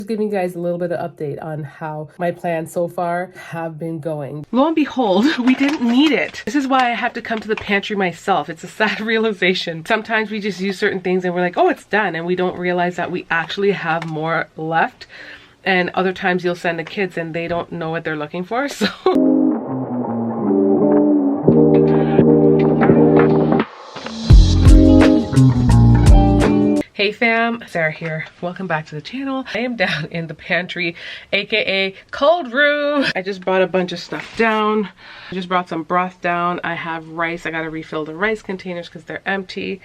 Just giving you guys a little bit of update on how my plans so far have been going. Lo and behold, we didn't need it. This is why I have to come to the pantry myself. It's a sad realization. Sometimes we just use certain things and we're like, oh, it's done, and we don't realize that we actually have more left. And other times you'll send the kids and they don't know what they're looking for, so. Hey fam, Sarah here. Welcome back to the channel. I am down in the pantry, aka cold room. I just brought a bunch of stuff down. I just brought some broth down. I have rice. I gotta refill the rice containers because they're empty.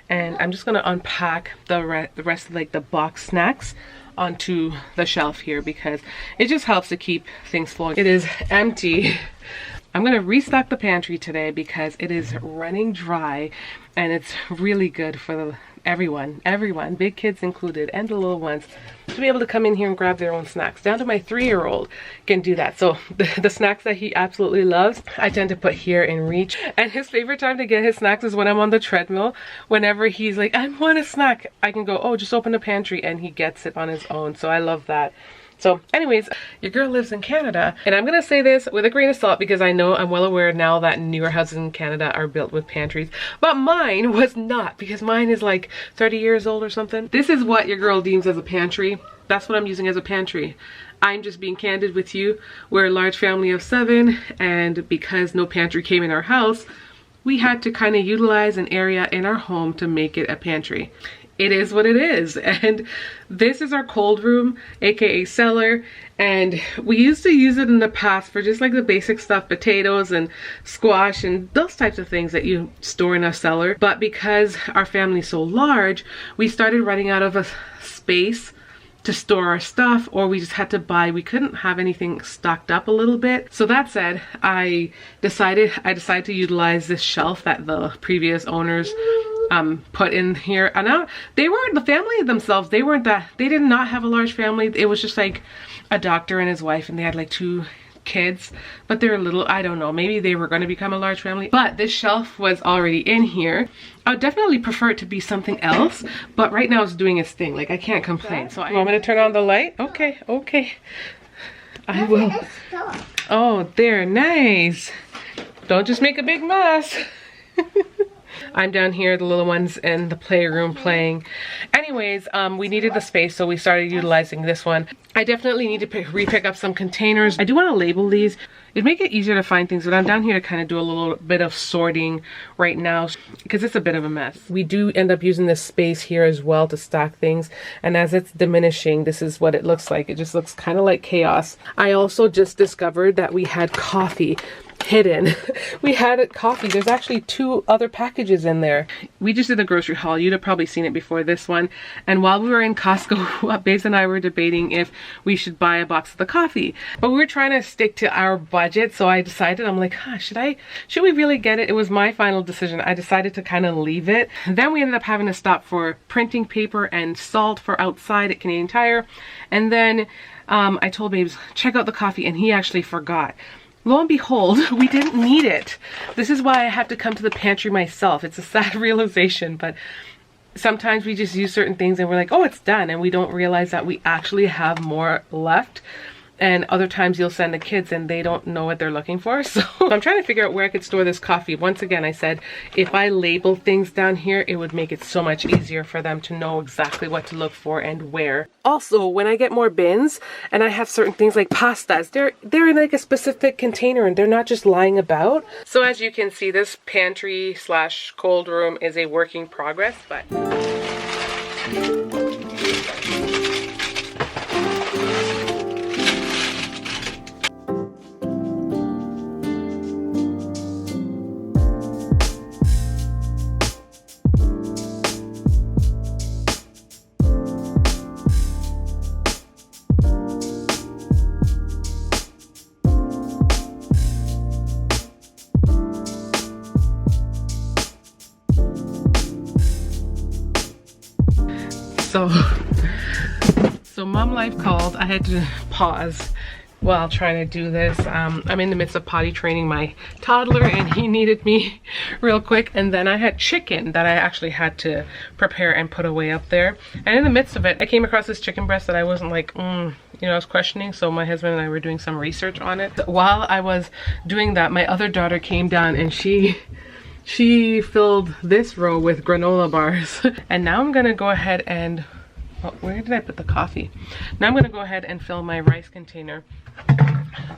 And I'm just gonna unpack the rest of like the box snacks onto the shelf here because it just helps to keep things flowing. It is empty. I'm gonna restock the pantry today because it is running dry and it's really good for everyone, big kids included, and the little ones, to be able to come in here and grab their own snacks. Down to my 3-year-old can do that. So the snacks that he absolutely loves, I tend to put here in reach. And his favorite time to get his snacks is when I'm on the treadmill. Whenever he's like, I want a snack, I can go, oh, just open the pantry, and he gets it on his own. So I love that. So anyways, your girl lives in Canada, and I'm gonna say this with a grain of salt because I know I'm well aware now that newer houses in Canada are built with pantries, but mine was not, because mine is like 30 years old or something. This is what your girl deems as a pantry. That's what I'm using as a pantry. I'm just being candid with you. We're a large family of 7, and because no pantry came in our house, we had to kind of utilize an area in our home to make it a pantry. It is what it is. And this is our cold room, aka cellar, and we used to use it in the past for just like the basic stuff, potatoes and squash and those types of things that you store in a cellar. But because our family's so large, we started running out of a space to store our stuff, or we just had to buy. We couldn't have anything stocked up a little bit. So that said, I decided to utilize this shelf that the previous owners put in here. And now they weren't, the family themselves, they did not have a large family. It was just like a doctor and his wife, and they had like 2 kids, but they're little, I don't know, maybe they were going to become a large family. But this shelf was already in here. I would definitely prefer it to be something else, but right now it's doing its thing. Like, I can't complain. So you want me to turn on the light? Okay, okay. I will. Oh, there, nice. Don't just make a big mess. I'm down here, the little ones in the playroom playing. Anyways, we needed the space, so we started utilizing this one. I definitely need to re-pick up some containers. I do want to label these. It'd make it easier to find things, but I'm down here to kind of do a little bit of sorting right now because it's a bit of a mess. We do end up using this space here as well to stack things, and as it's diminishing, this is what it looks like. It just looks kind of like chaos. I also just discovered that we had coffee hidden. We had coffee. There's actually 2 other packages in there. We just did a grocery haul. You'd have probably seen it before this one. And while we were in Costco, Babes and I were debating if we should buy a box of the coffee. But we were trying to stick to our budget, so I decided, I'm like, should we really get it? It was my final decision. I decided to kind of leave it. Then we ended up having to stop for printing paper and salt for outside at Canadian Tire. And then I told Babes, check out the coffee, and he actually forgot. Lo and behold, we didn't need it. This is why I have to come to the pantry myself. It's a sad realization, but sometimes we just use certain things and we're like, oh, it's done, and we don't realize that we actually have more left. And other times you'll send the kids and they don't know what they're looking for. So I'm trying to figure out where I could store this coffee. Once again, I said, if I label things down here, it would make it so much easier for them to know exactly what to look for and where. Also, when I get more bins and I have certain things like pastas, they're in like a specific container and they're not just lying about. So as you can see, this pantry / cold room is a work in progress, but So mom life called. I had to pause while trying to do this. I'm in the midst of potty training my toddler and he needed me real quick. And then I had chicken that I actually had to prepare and put away up there. And in the midst of it, I came across this chicken breast that I wasn't like, you know, I was questioning. So my husband and I were doing some research on it. While I was doing that, my other daughter came down and she filled this row with granola bars. And now I'm gonna go ahead and, oh, where did I put the coffee? Now I'm gonna go ahead and fill my rice container.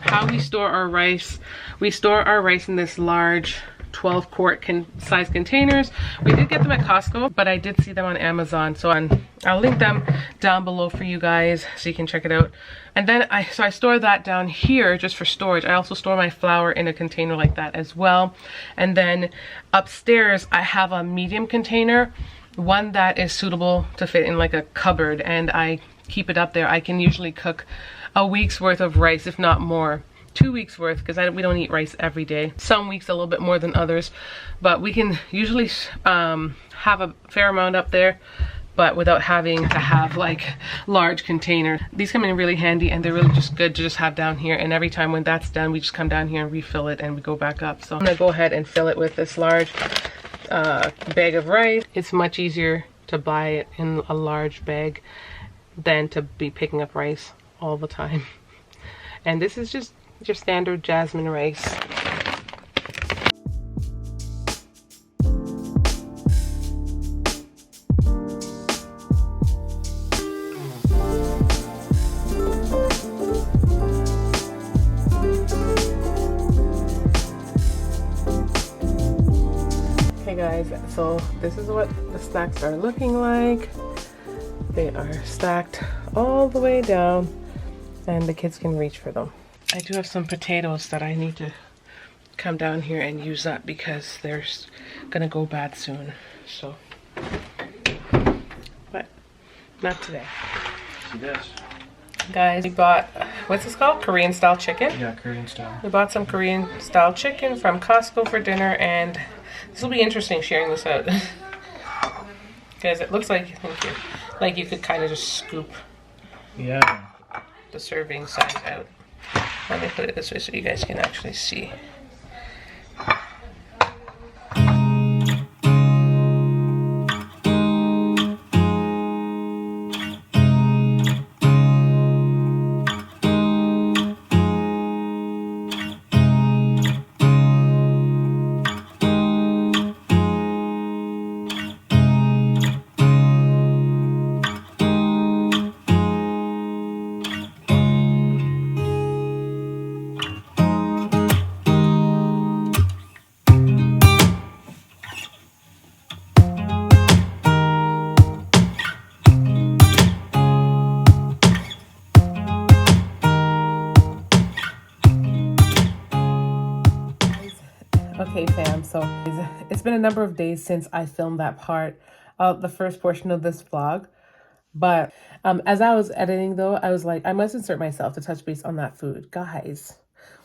How we store our rice: we store our rice in this large 12 quart size containers. We did get them at Costco, but I did see them on Amazon, so I'll link them down below for you guys so you can check it out. And then I store that down here just for storage. I also store my flour in a container like that as well. And then upstairs I have a medium container, one that is suitable to fit in like a cupboard, and I keep it up there. I can usually cook a week's worth of rice, if not more. 2 weeks worth, because we don't eat rice every day. Some weeks a little bit more than others, but we can usually have a fair amount up there, but without having to have like large containers. These come in really handy and they're really just good to just have down here, and every time when that's done we just come down here and refill it and we go back up. So I'm gonna go ahead and fill it with this large bag of rice. It's much easier to buy it in a large bag than to be picking up rice all the time. And this is just your standard jasmine rice. Okay guys, so this is what the stacks are looking like. They are stacked all the way down and the kids can reach for them. I do have some potatoes that I need to come down here and use up because they're gonna go bad soon. So, but not today. Yes. Guys, we bought, what's this called? Korean style chicken? Yeah, Korean style. We bought some Korean style chicken from Costco for dinner, and this will be interesting sharing this out. Because it looks like, thank you, like you could kind of just scoop the serving size out. Let me put it this way so you guys can actually see. Okay fam, so it's been a number of days since I filmed that part of the first portion of this vlog, but as I was editing though, I was like, I must insert myself to touch base on that food. Guys,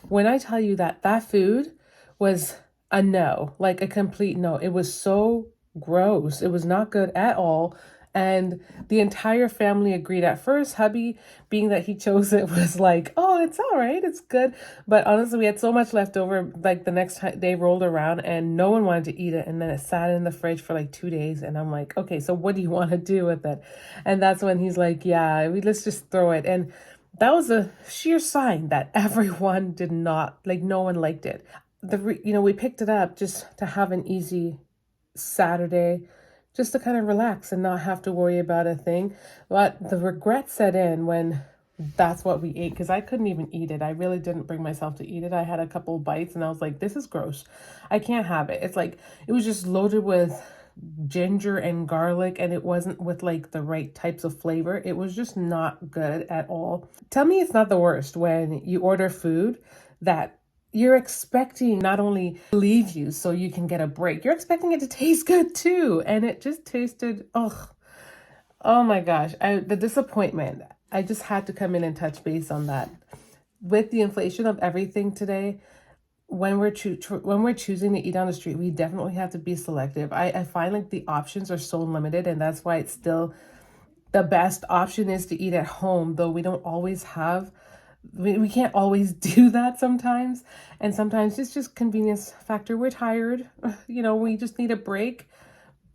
when I tell you that that food was a no, like a complete no, it was so gross. It was not good at all. And the entire family agreed. At first, hubby, being that he chose it, was like, oh, it's all right, it's good. But honestly, we had so much left over, like the next day rolled around and no one wanted to eat it. And then it sat in the fridge for like 2 days. And I'm like, okay, so what do you want to do with it? And that's when he's like, yeah, let's just throw it. And that was a sheer sign that everyone did not, like no one liked it. We picked it up just to have an easy Saturday, just to kind of relax and not have to worry about a thing. But the regret set in when that's what we ate, because I couldn't even eat it. I really didn't bring myself to eat it. I had a couple bites and I was like, this is gross. I can't have it. It's like, it was just loaded with ginger and garlic, and it wasn't with like the right types of flavor. It was just not good at all. Tell me it's not the worst when you order food that you're expecting not only to leave you so you can get a break, you're expecting it to taste good too. And it just tasted, oh my gosh. The disappointment. I just had to come in and touch base on that. With the inflation of everything today, when we're choosing to eat on the street, we definitely have to be selective. I find like the options are so limited, and that's why it's still the best option is to eat at home, though we don't always have we can't always do that sometimes. And sometimes it's just convenience factor. We're tired, you know, we just need a break.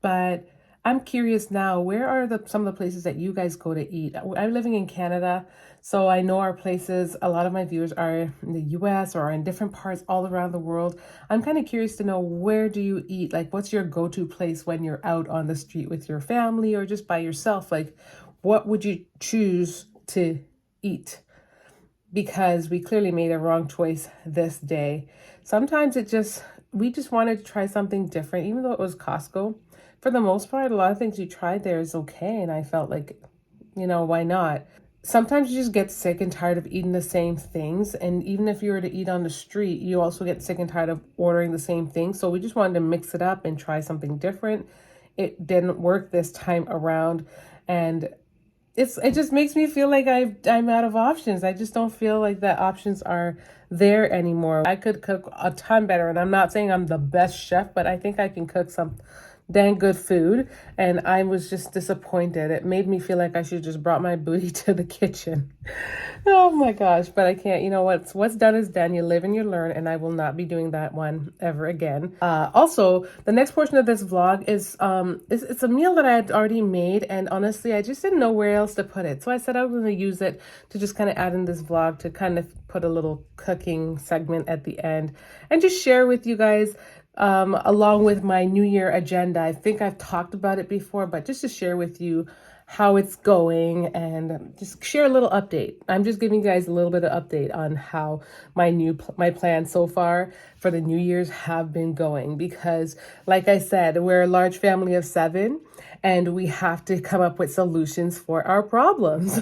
But I'm curious now, where are some of the places that you guys go to eat? I'm living in Canada, so I know our places, a lot of my viewers are in the US or in different parts all around the world. I'm kind of curious to know, where do you eat? Like, what's your go-to place when you're out on the street with your family or just by yourself? Like, what would you choose to eat? Because we clearly made a wrong choice this day. Sometimes we just wanted to try something different, even though it was Costco. For the most part, a lot of things you tried there is okay. And I felt like, you know, why not? Sometimes you just get sick and tired of eating the same things. And even if you were to eat on the street, you also get sick and tired of ordering the same thing. So we just wanted to mix it up and try something different. It didn't work this time around. And it just makes me feel like I'm out of options. I just don't feel like the options are there anymore. I could cook a ton better, and I'm not saying I'm the best chef, but I think I can cook some dang good food, and I was just disappointed. It made me feel like I should just brought my booty to the kitchen. Oh my gosh, but I can't. You know, what's done is done. You live and you learn, and I will not be doing that one ever again. Also, the next portion of this vlog is it's a meal that I had already made, and honestly, I just didn't know where else to put it. So I said I was going to use it to just kind of add in this vlog to kind of put a little cooking segment at the end and just share with you guys along with my New Year agenda. I think I've talked about it before, but just to share with you how it's going and just share a little update. I'm just giving you guys a little bit of update on how my plans so far for the New Year's have been going, because like I said, we're a large family of 7 and we have to come up with solutions for our problems.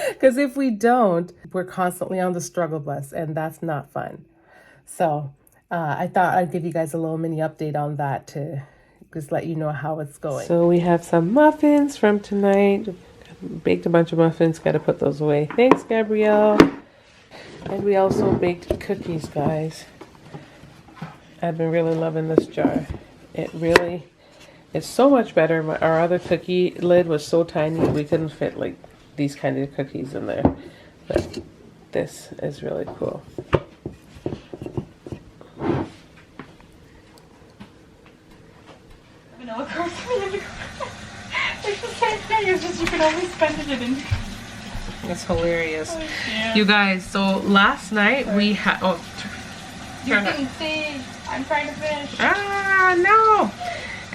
Because if we don't, we're constantly on the struggle bus, and that's not fun. So I thought I'd give you guys a little mini update on that to just let you know how it's going. So we have some muffins from tonight. Baked a bunch of muffins. Got to put those away. Thanks, Gabrielle. And we also baked cookies, guys. I've been really loving this jar. It's so much better. Our other cookie lid was so tiny we couldn't fit like these kind of cookies in there. But this is really cool. It's the same thing, it's just you can always spend it in. It's hilarious. Oh, yeah. You guys, so last night we had... Oh, You can see, I'm trying to finish. Ah, no!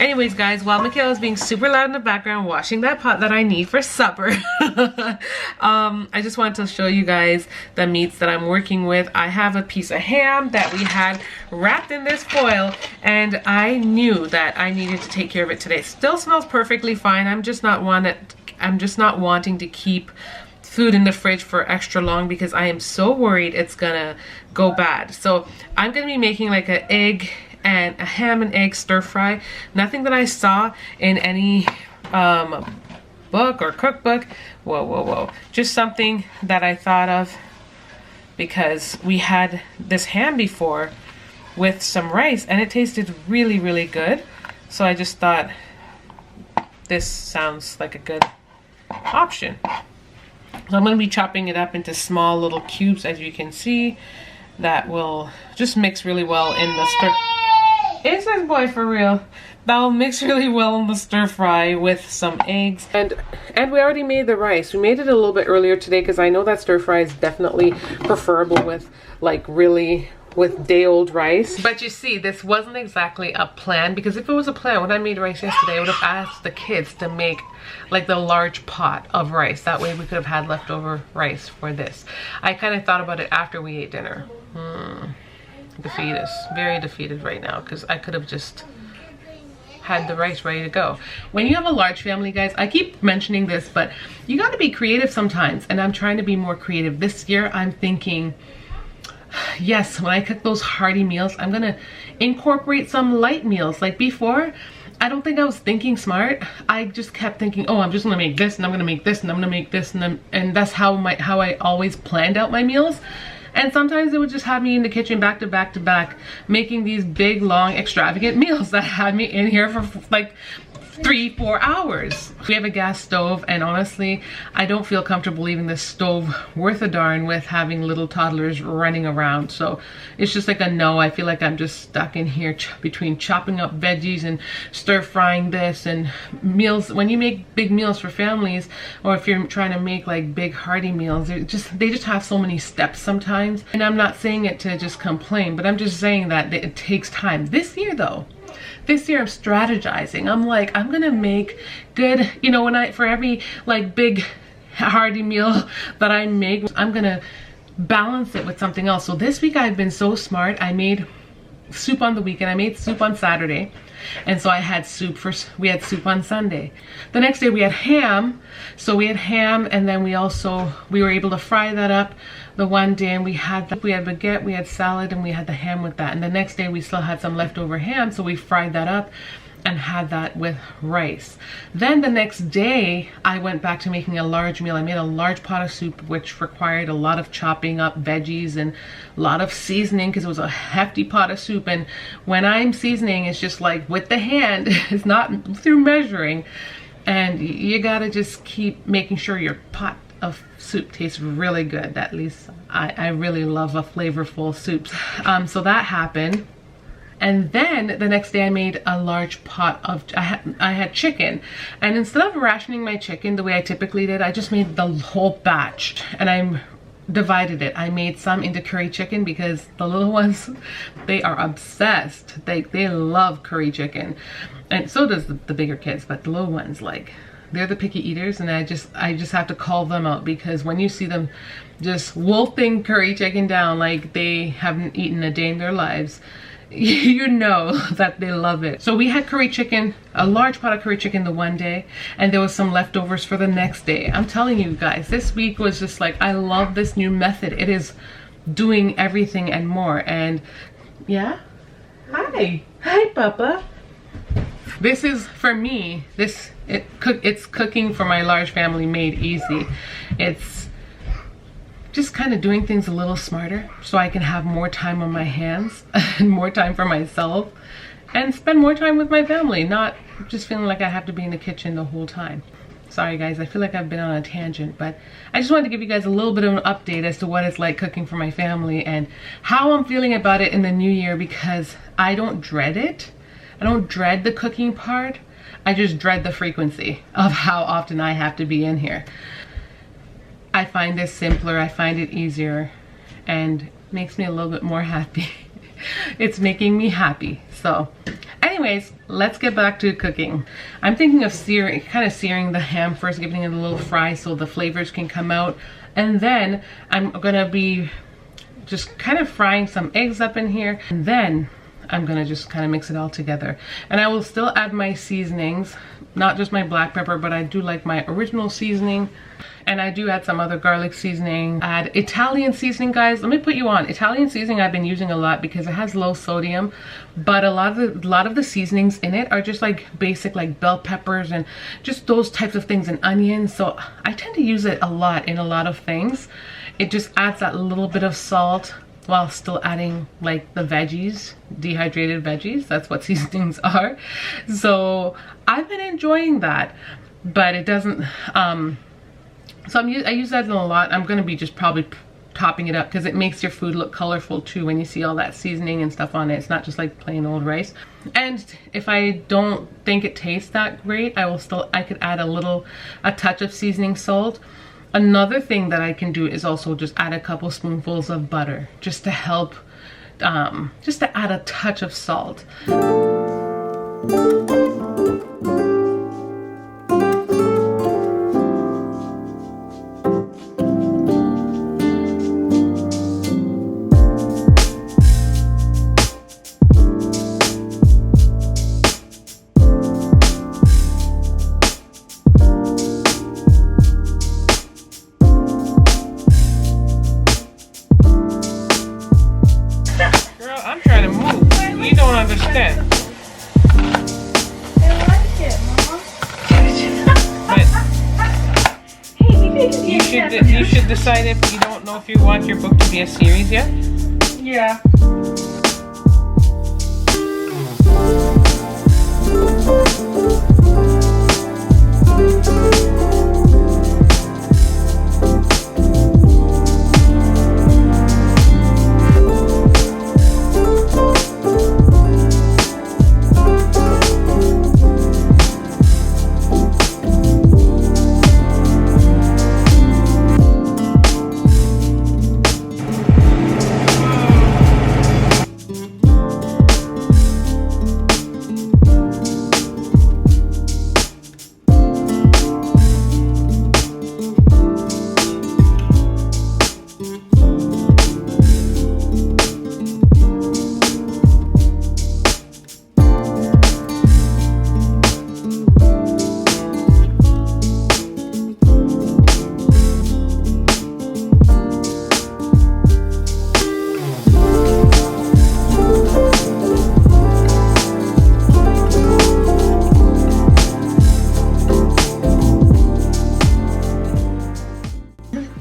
Anyways, guys, while Michaela's being super loud in the background washing that pot that I need for supper, I just wanted to show you guys the meats that I'm working with. I have a piece of ham that we had wrapped in this foil, and I knew that I needed to take care of it today. It still smells perfectly fine. I'm just not wanting to keep food in the fridge for extra long because I am so worried it's gonna go bad. So I'm gonna be making like an egg and a ham and egg stir fry. Nothing that I saw in any book or cookbook. Whoa. Just something that I thought of because we had this ham before with some rice and it tasted really, really good. So I just thought this sounds like a good option. So I'm going to be chopping it up into small little cubes, as you can see. That will just mix really well in the stir. Is this boy for real? That will mix really well in the stir fry with some eggs. And we already made the rice. We made it a little bit earlier today because I know that stir fry is definitely preferable with like really with day-old rice. But you see, this wasn't exactly a plan, because if it was a plan, when I made rice yesterday, I would have asked the kids to make like the large pot of rice. That way we could have had leftover rice for this. I kind of thought about it after we ate dinner. Defeated, very defeated right now, because I could have just had the rice ready to go. When you have a large family, guys, I keep mentioning this, but you got to be creative sometimes, and I'm trying to be more creative. This year I'm thinking, yes, when I cook those hearty meals, I'm gonna incorporate some light meals. Like before, I don't think I was thinking smart. I just kept thinking, oh, I'm just gonna make this, and I'm gonna make this, and I'm gonna make this, and that's how I always planned out my meals. And sometimes it would just have me in the kitchen back to back to back, making these big, long, extravagant meals that had me in here for like 3-4 hours. We have a gas stove, and honestly, I don't feel comfortable leaving this stove worth a darn with having little toddlers running around. So it's just like a no. I feel like I'm just stuck in here between chopping up veggies and stir frying this and meals. When you make big meals for families, or if you're trying to make like big hearty meals, they just have so many steps sometimes. And I'm not saying it to just complain, but I'm just saying that it takes time. This year though, this year I'm strategizing. I'm like, I'm gonna make good, you know, for every like big hearty meal that I make, I'm gonna balance it with something else. So this week I've been so smart. I made soup on the weekend. I made soup on Saturday, and so I had soup we had soup on Sunday. The next day we had ham. So we had ham, and then we were able to fry that up the one day, and we had baguette, we had salad, and we had the ham with that. And the next day we still had some leftover ham, so we fried that up and had that with rice. Then the next day I went back to making a large meal. I made a large pot of soup, which required a lot of chopping up veggies and a lot of seasoning, because it was a hefty pot of soup. And when I'm seasoning, it's just like with the hand, it's not through measuring. And you gotta just keep making sure your pot of soup tastes really good. At least I really love a flavorful soups. So that happened. And then the next day I made a large pot of, I had chicken. And instead of rationing my chicken the way I typically did, I just made the whole batch, and I divided it. I made some into curry chicken because the little ones, they are obsessed. They love curry chicken. And so does the bigger kids, but the little ones, like, they're the picky eaters, and I just have to call them out, because when you see them just wolfing curry chicken down like they haven't eaten a day in their lives, you know that they love it. So we had curry chicken, a large pot of curry chicken the one day, and there was some leftovers for the next day. I'm telling you guys, this week was just like, I love this new method. It is doing everything and more. And yeah, hi Papa. This is, for me, it's cooking for my large family made easy. It's just kind of doing things a little smarter so I can have more time on my hands and more time for myself and spend more time with my family, not just feeling like I have to be in the kitchen the whole time. Sorry guys, I feel like I've been on a tangent, but I just wanted to give you guys a little bit of an update as to what it's like cooking for my family and how I'm feeling about it in the new year, because I don't dread it. I don't dread the cooking part. I just dread the frequency of how often I have to be in here. I find this simpler, I find it easier, and makes me a little bit more happy. It's making me happy. So anyways, let's get back to cooking. I'm thinking of kind of searing the ham first, giving it a little fry so the flavors can come out. And then I'm gonna be just kind of frying some eggs up in here. And then I'm gonna just kind of mix it all together. And I will still add my seasonings, not just my black pepper, but I do like my original seasoning. And I do add some other garlic seasoning. Add Italian seasoning, guys. Let me put you on. Italian seasoning I've been using a lot because it has low sodium, but a lot of the seasonings in it are just like basic, like bell peppers and just those types of things, and onions. So I tend to use it a lot in a lot of things. It just adds that little bit of salt while still adding like the veggies, dehydrated veggies. That's what seasonings are. So I've been enjoying that, but it doesn't, so I use that in a lot. I'm gonna be just probably topping it up because it makes your food look colorful too when you see all that seasoning and stuff on it. It's not just like plain old rice. And if I don't think it tastes that great, I could add a touch of seasoning salt. Another thing that I can do is also just add a couple spoonfuls of butter just to help, just to add a touch of salt. You should decide if you don't know if you want your book to be a series yet. Yeah.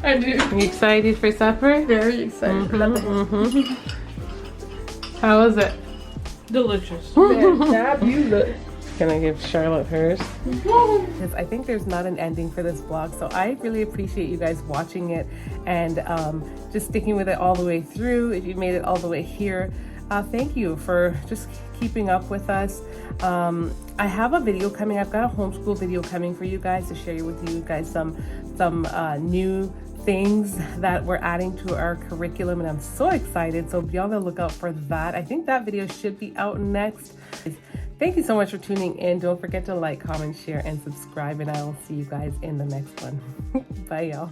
I do. You excited for supper? Very excited. How is it? Delicious. Fabulous. Gonna give Charlotte hers. Because I think there's not an ending for this vlog, so I really appreciate you guys watching it and just sticking with it all the way through. If you made it all the way here, thank you for just keeping up with us. I have a video coming. I've got a homeschool video coming for you guys to share with you guys some new things that we're adding to our curriculum, and I'm so excited. So be on the lookout for that. I think that video should be out next. Thank you so much for tuning in. Don't forget to like, comment, share, and subscribe, and I will see you guys in the next one. Bye, y'all.